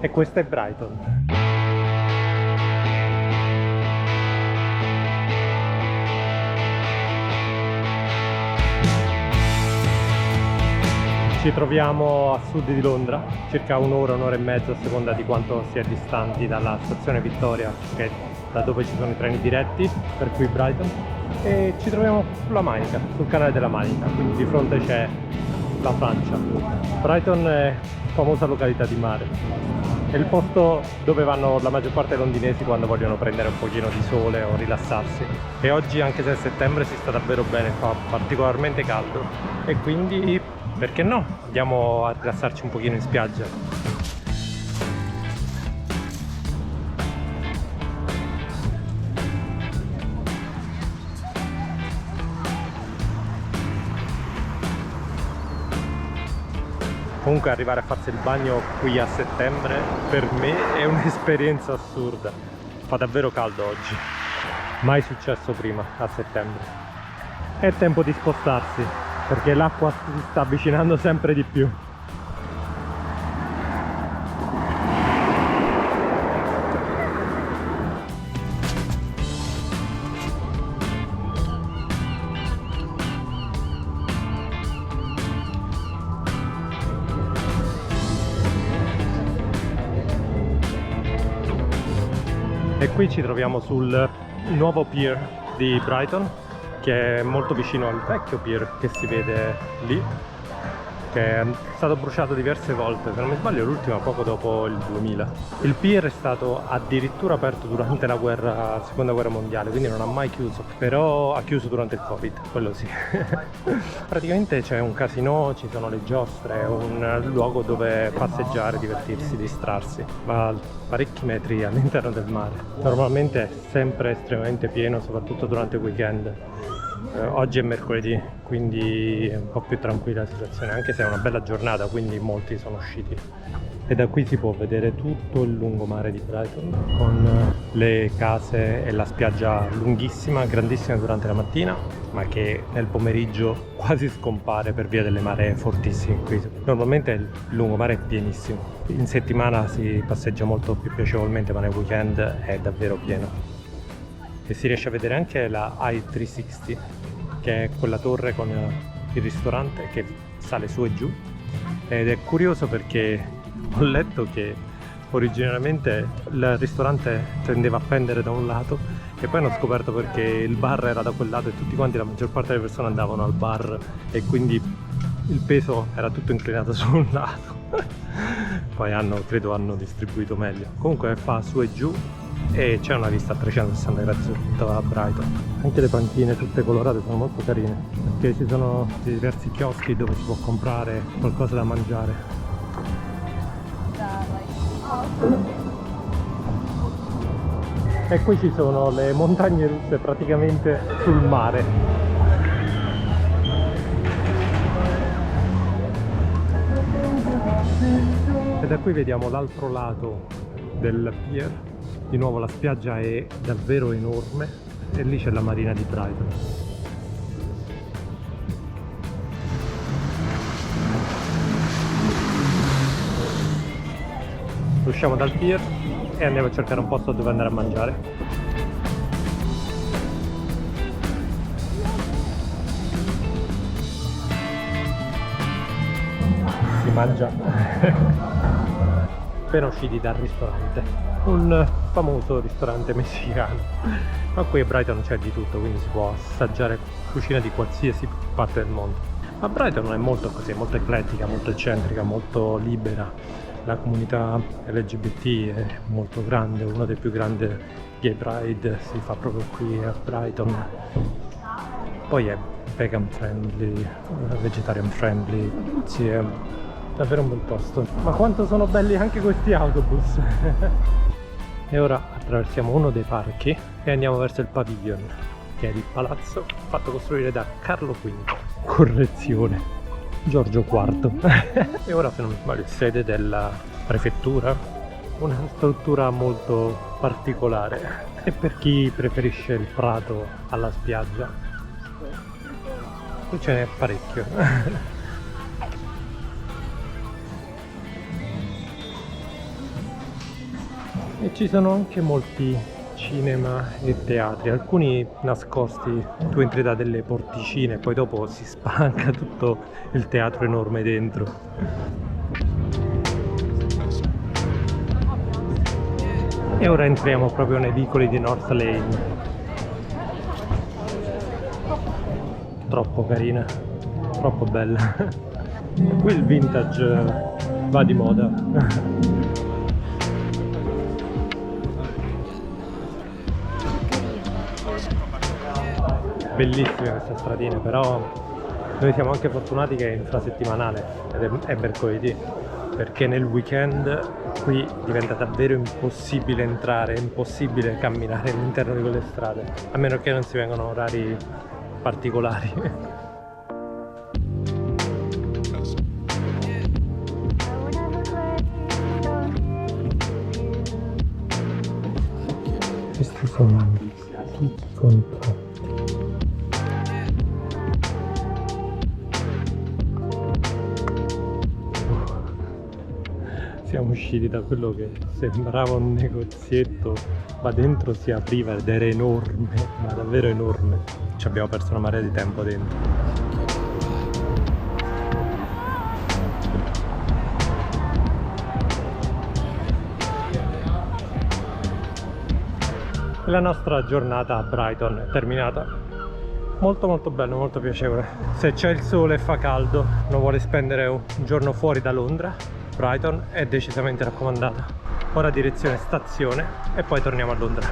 E questa è Brighton. Ci troviamo a sud di Londra, circa un'ora, un'ora e mezza a seconda di quanto si è distanti dalla stazione Vittoria, che è da dove ci sono i treni diretti, per cui Brighton. E ci troviamo sulla Manica, sul canale della Manica, quindi di fronte c'è la Francia. Brighton è famosa località di mare, è il posto dove vanno la maggior parte dei londinesi quando vogliono prendere un pochino di sole o rilassarsi. E oggi, anche se è settembre, si sta davvero bene, fa particolarmente caldo e quindi perché no? Andiamo a rilassarci un pochino in spiaggia. Comunque arrivare a farsi il bagno qui a settembre per me è un'esperienza assurda. Fa davvero caldo oggi, mai successo prima a settembre. È tempo di spostarsi perché l'acqua si sta avvicinando sempre di più. E qui ci troviamo sul nuovo pier di Brighton, che è molto vicino al vecchio pier che si vede lì, che è stato bruciato diverse volte, se non mi sbaglio l'ultima poco dopo il 2000. Il pier è stato addirittura aperto durante la seconda guerra mondiale, quindi non ha mai chiuso, però ha chiuso durante il Covid, quello sì. Praticamente c'è un casinò, ci sono le giostre, un luogo dove passeggiare, divertirsi, distrarsi, ma parecchi metri all'interno del mare. Normalmente è sempre estremamente pieno, soprattutto durante il weekend. Oggi è mercoledì, quindi è un po' più tranquilla la situazione, anche se è una bella giornata, quindi molti sono usciti. E da qui si può vedere tutto il lungomare di Brighton, con le case e la spiaggia lunghissima, grandissima durante la mattina, ma che nel pomeriggio quasi scompare per via delle maree fortissime qui. Normalmente il lungomare è pienissimo, in settimana si passeggia molto più piacevolmente, ma nel weekend è davvero pieno. E si riesce a vedere anche la I-360, che è quella torre con il ristorante che sale su e giù, ed è curioso perché ho letto che originariamente il ristorante tendeva a pendere da un lato e poi hanno scoperto perché il bar era da quel lato e tutti quanti, la maggior parte delle persone andavano al bar e quindi il peso era tutto inclinato su un lato. Poi credo hanno distribuito meglio. Comunque fa su e giù e c'è una vista a 360 gradi su tutta Brighton. Anche le panchine tutte colorate sono molto carine, perché ci sono diversi chioschi dove si può comprare qualcosa da mangiare. E qui ci sono le montagne russe praticamente sul mare. E da qui vediamo l'altro lato del pier. Di nuovo la spiaggia è davvero enorme e lì c'è la marina di Brighton. Usciamo dal pier e andiamo a cercare un posto dove andare a mangiare. Si mangia appena usciti dal ristorante, un famoso ristorante messicano, ma qui a Brighton c'è di tutto, quindi si può assaggiare cucina di qualsiasi parte del mondo. Ma Brighton è molto così, molto eclettica, molto eccentrica, molto libera. La comunità LGBT è molto grande, uno dei più grandi gay pride si fa proprio qui a Brighton. Poi è vegan friendly, vegetarian friendly, sì, è davvero un bel posto. Ma quanto sono belli anche questi autobus! E ora attraversiamo uno dei parchi e andiamo verso il Pavilion, che è il palazzo fatto costruire da Carlo V. Correzione, Giorgio IV. E ora, se non mi sbaglio, sede della prefettura, una struttura molto particolare. E per chi preferisce il prato alla spiaggia, qui ce n'è parecchio. E ci sono anche molti cinema e teatri, alcuni nascosti. Tu entri da delle porticine e poi dopo si spalanca tutto il teatro enorme dentro. E ora entriamo proprio nei vicoli di North Lane. Troppo carina, troppo bella. Qui il vintage va di moda. Bellissime queste stradine, però noi siamo anche fortunati che è infrasettimanale ed è mercoledì, perché nel weekend qui diventa davvero impossibile entrare, è impossibile camminare all'interno di quelle strade, a meno che non si vengano orari particolari. Questi sono tutti contratti. Siamo usciti da quello che sembrava un negozietto, ma dentro si apriva ed era enorme, ma davvero enorme. Ci abbiamo perso una marea di tempo dentro. La nostra giornata a Brighton è terminata. Molto bello, molto piacevole. Se c'è il sole e fa caldo, non vuole spendere un giorno fuori da Londra, Brighton è decisamente raccomandata. Ora direzione stazione e poi torniamo a Londra.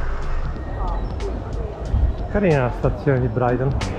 Carina la stazione di Brighton.